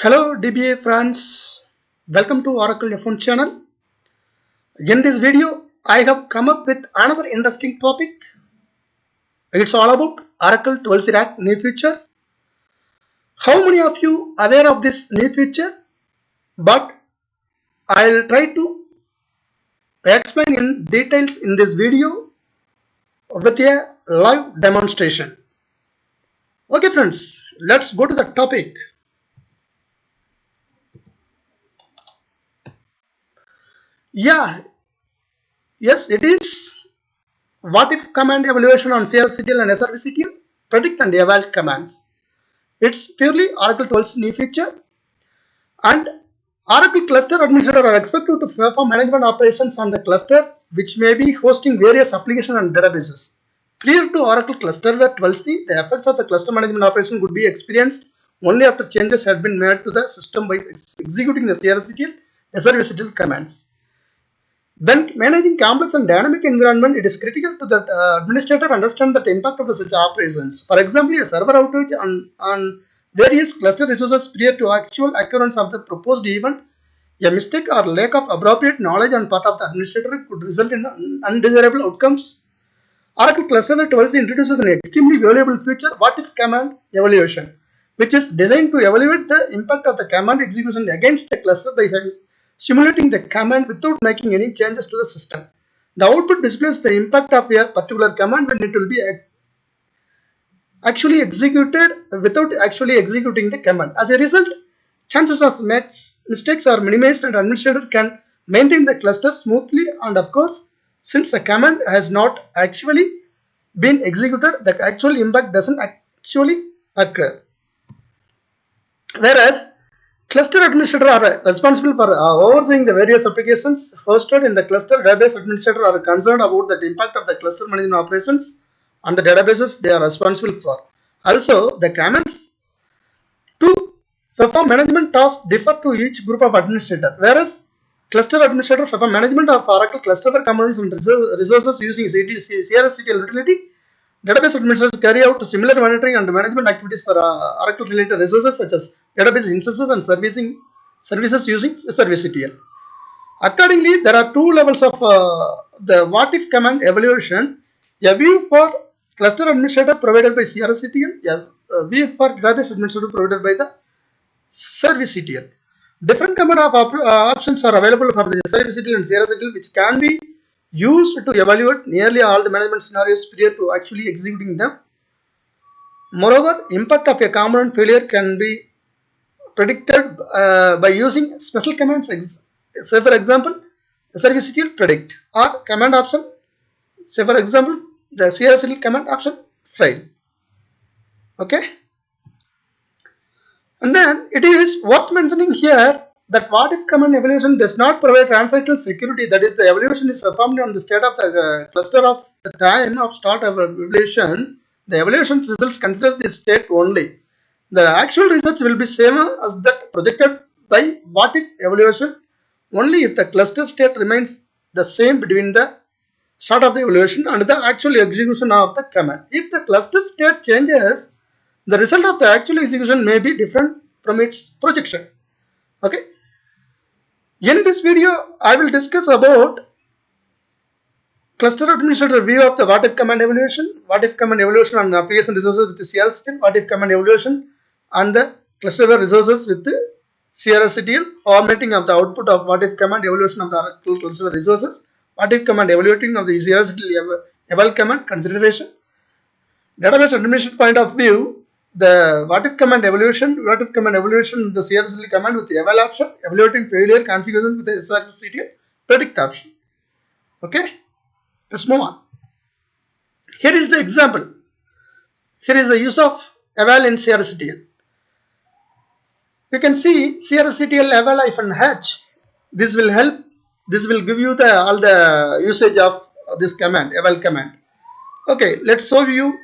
Hello DBA friends, welcome to Oracle F1 channel. In this video, I have come up with another interesting topic. It's all about Oracle 12c Rack new features. How many of you are aware of this new feature? But I'll try to explain in details in this video with a live demonstration. Okay friends, let's go to the topic. Yes, it is. What if command evaluation on CRCTL and SRVCTL? Predict and eval commands. It's purely Oracle 12's new feature, and Oracle Cluster Administrator are expected to perform management operations on the cluster, which may be hosting various applications and databases. Prior to Oracle Clusterware 12c, the effects of the cluster management operation could be experienced only after changes had been made to the system by executing the CRCTL, SRVCTL commands. When managing complex and dynamic environment, it is critical to the administrator understand the impact of the such operations. For example, a server outage on various cluster resources prior to actual occurrence of the proposed event, a mistake or lack of appropriate knowledge on part of the administrator could result in undesirable outcomes. Oracle Clusterware 12 introduces an extremely valuable feature, what if command evaluation, which is designed to evaluate the impact of the command execution against the cluster by simulating the command without making any changes to the system. The output displays the impact of a particular command when it will be actually executed without actually executing the command. As a result, chances of mistakes are minimized and administrator can maintain the cluster smoothly, and of course, since the command has not actually been executed, the actual impact doesn't actually occur. Whereas cluster administrator are responsible for overseeing the various applications hosted in the cluster. Database administrator are concerned about the impact of the cluster management operations on the databases they are responsible for. Also, the commands to perform management tasks differ to each group of administrator. Whereas cluster administrator perform management of Oracle cluster commands and resources using CRSCTL utility. Database administrators carry out similar monitoring and management activities for Oracle related resources such as database instances and services using SRVCTL. Accordingly, there are two levels of the what if command evaluation. A view for cluster administrator provided by CRSCTL, a view for database administrator provided by the ServiceCTL. Different command options are available for the ServiceCTL and CRSCTL, which can be used to evaluate nearly all the management scenarios prior to actually executing them. Moreover, impact of a component failure can be predicted by using special commands. Say for example, ServiceCTL predict or command option. Say for example, the CRSCTL command option fail. Okay. And then it is worth mentioning here that what if command evaluation does not provide transactional security, that is, the evaluation is performed on the state of the cluster of the time of start of evaluation, the evaluation results consider the state only. The actual results will be same as that projected by what if evaluation only if the cluster state remains the same between the start of the evaluation and the actual execution of the command. If the cluster state changes, the result of the actual execution may be different from its projection. Okay. In this video, I will discuss about cluster administrator view of the what if command evaluation on application resources with the CRSCTL, what if command evaluation on the cluster resources with the CRSCTL, formatting of the output of what if command evaluation of the cluster resources, what if command evaluating of the CRSCTL eval command consideration, database administration point of view, the what if command evaluation, the CRSCTL command with the eval option, evaluating failure consequences with the SRCTL predict option. Okay, let's move on. Here is the example. Here is the use of eval in CRSCTL. You can see CRSCTL eval-h. This will help. This will give you the all the usage of this command, eval command. Okay, let's show you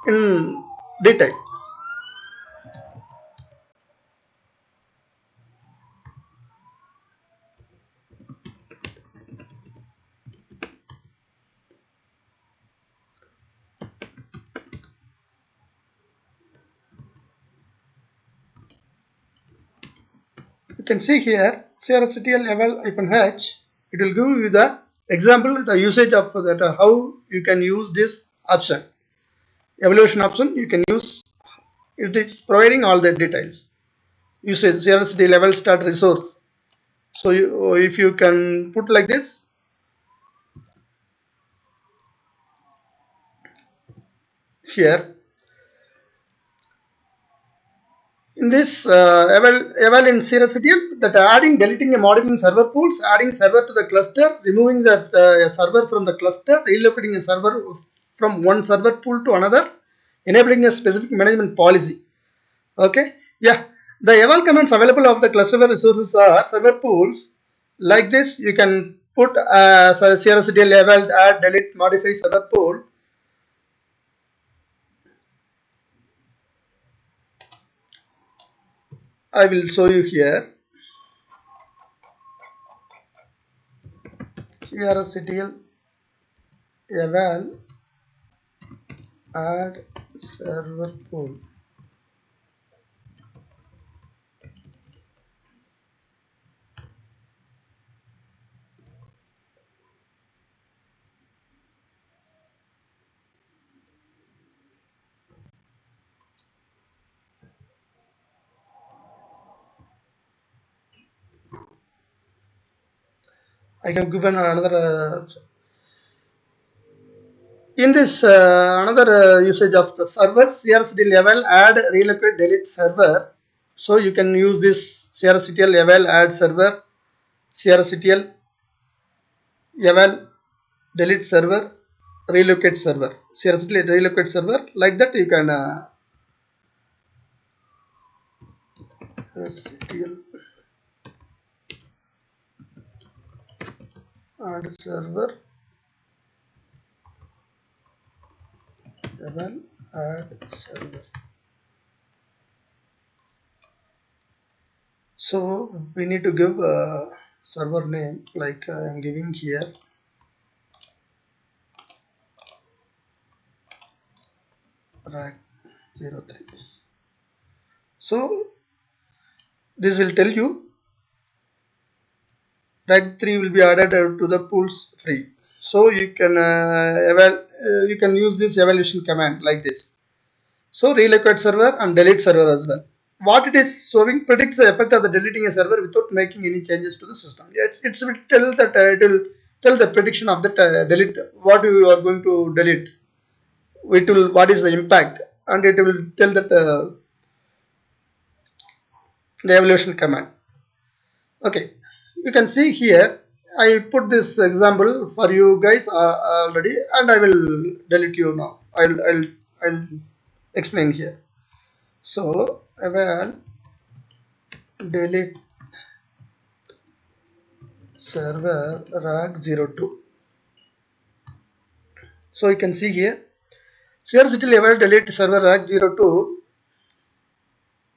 in detail. can see here crctl eval -h. It will give you the example, the usage of that, how you can use this option, evaluation option. You can use it, is providing all the details. Usage crctl level start resource. So if you can put like this, here in this eval in crctl, that adding, deleting and modifying server pools, adding server to the cluster, removing the server from the cluster, relocating a server from one server pool to another, enabling a specific management policy. Okay, yeah, the eval commands available of the cluster resources are server pools. Like this, you can put crctl eval add, delete, modify server pool. I will show you here. crctl eval add server pool. I have given another in this another usage of the server, crctl eval add, relocate, delete server. So you can use this crctl eval add server, crctl eval delete server, relocate server, crctl relocate server. Like that, you can crctl add server, eval add server. So we need to give a server name, like I am giving here RAG03. So this will tell you RAG3 will be added to the pools free. So you can you can use this evaluation command like this. So relocate server and delete server as well. What it is showing predicts the effect of the deleting a server without making any changes to the system. It will tell that it will tell the prediction of that delete, what you are going to delete. It will, what is the impact, and it will tell that the evaluation command. Okay, you can see here I put this example for you guys already, and I will delete you now. I'll explain here. So eval delete server RAG02. So you can see here crctl eval delete server RAG02.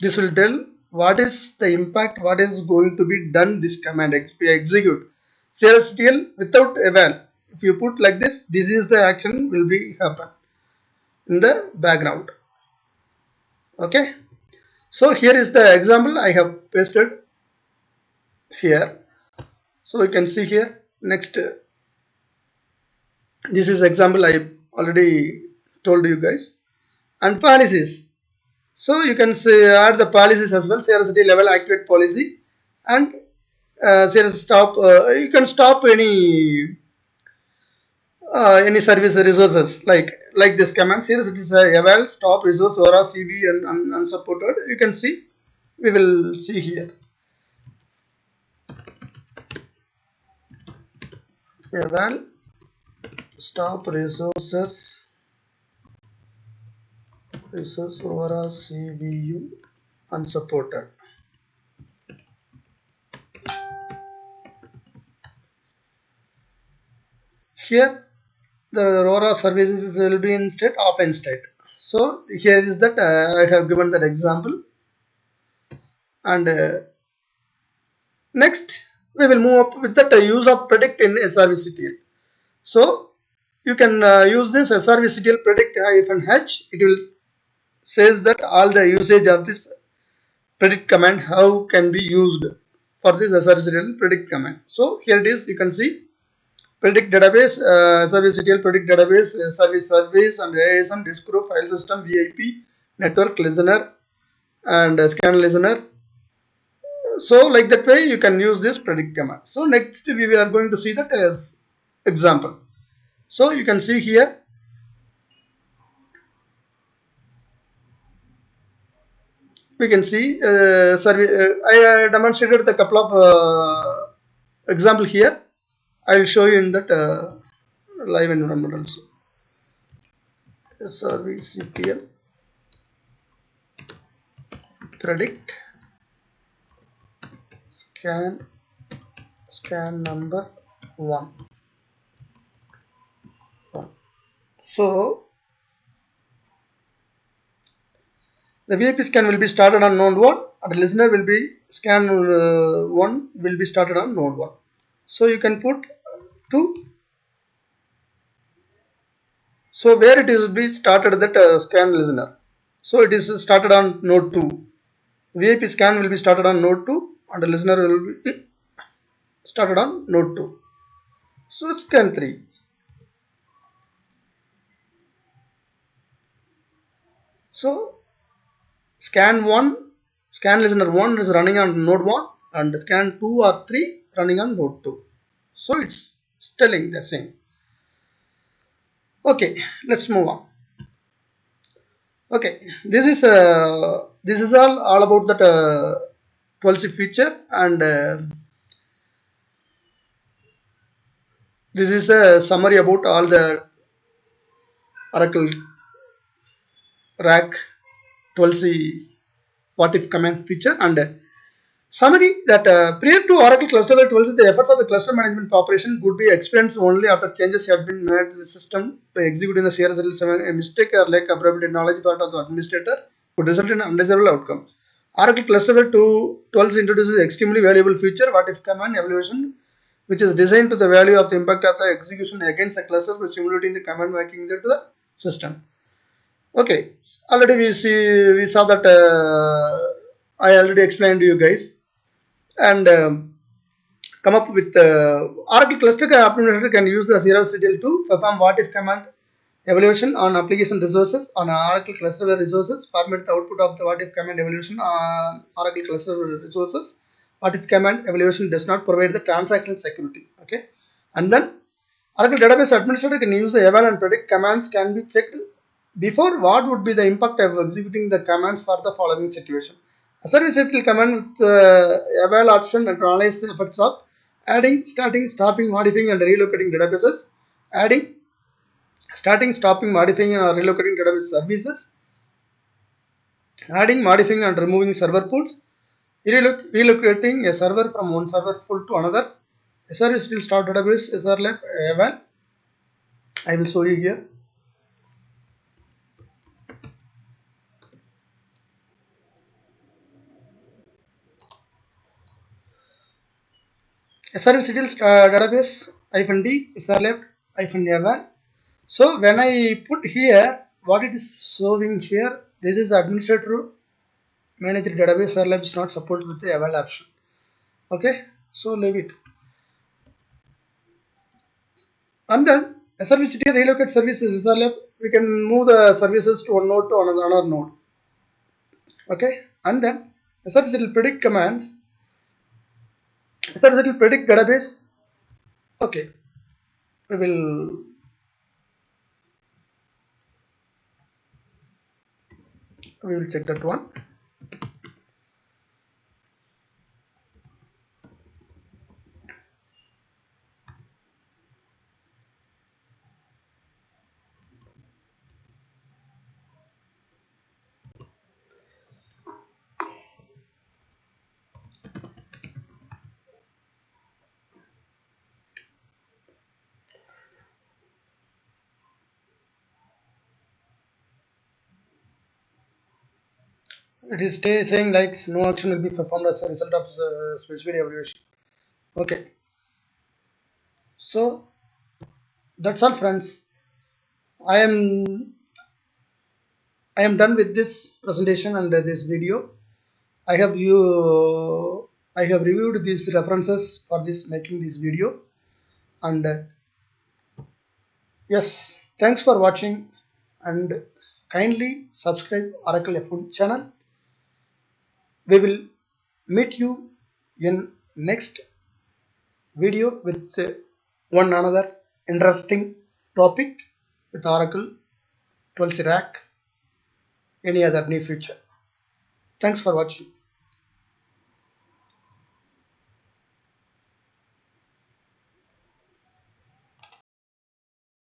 This will tell what is the impact, what is going to be done. This command, if we execute crctl without eval, if you put like this, this is the action will be happen in the background. Okay, so here is the example I have pasted here. So you can see here. Next, this is example I already told you guys. And policies. So you can say add the policies as well. crctl level activate policy, and stop. You can stop any service resources like this command. crctl eval stop resource ORA CV and unsupported. You can see. We will see here. Eval stop resource ORA CVU unsupported. Here the Aurora services will be in state offline state. So here is that I have given that example. And next we will move up with that use of predict in srvctl. So you can use this srvctl predict -h. It will says that all the usage of this predict command how can be used. for this SRVCTL predict command. So here it is, you can see predict database, SRVCTL predict database, service and ASM, disk group, file system, VIP, network, listener, and scan listener. So like that way you can use this predict command. So next we are going to see that as example. So you can see here, we can see I demonstrated the couple of example here. I will show you in that live environment also. SRVCTL predict scan number 1. So the VIP scan will be started on node 1 and the listener will be scan 1 will be started on node 1. So you can put 2. So where it is be started that scan listener. So it is started on node 2. VIP scan will be started on node 2 and the listener will be started on node 2. So scan 3. So scan listener 1 is running on node 1 and scan 2 or 3 running on node 2. So it's telling the same. Okay, let's move on. Okay, this is all about that 12C feature, and this is a summary about all the Oracle RAC 12C what if command feature, and summary that prior to Oracle ClusterWare 12C, the efforts of the cluster management operation would be experienced only after changes have been made to the system by executing the CRSL7. A mistake or lack of appropriate knowledge part of the administrator would result in an undesirable outcome. Oracle ClusterWare 12C introduces extremely valuable feature what if command evaluation, which is designed to the value of the impact of the execution against the cluster by simulating the command making it to the system. Okay, already we saw that I already explained to you guys, and come up with Oracle Cluster Administrator can use the SRVCTL to perform what if command evaluation on application resources on Oracle ClusterWare resources, format the output of the what if command evaluation on Oracle ClusterWare resources. What if command evaluation does not provide the transactional security. Okay, and then Oracle Database Administrator can use the eval and predict commands can be checked before what would be the impact of executing the commands for the following situation. A SRVCTL command with eval option and analyze the effects of adding, starting, stopping, modifying and relocating databases, adding, starting, stopping, modifying or relocating database services, adding, modifying and removing server pools, relocating a server from one server pool to another, SRVCTL start database, SRLab eval. I will show you here. SRVCTL database -d SRLab -eval. So when I put here, what it is showing here, this is administrator managed database SRLab is not supported with the eval option. Okay, so leave it. And then SRVCTL relocate services SRLab, we can move the services to one node to another node. Okay, and then SRVCTL predict commands, SRVCTL predict database. Okay, we will check that one. It is saying like no action will be performed as a result of specific evaluation. Okay, so that's all, friends. I am done with this presentation and this video. I hope you I have reviewed these references for this making this video, and yes, thanks for watching, and kindly subscribe Oracle F1 channel. We will meet you in next video with one another interesting topic with Oracle 12c Rack any other near future. Thanks for watching.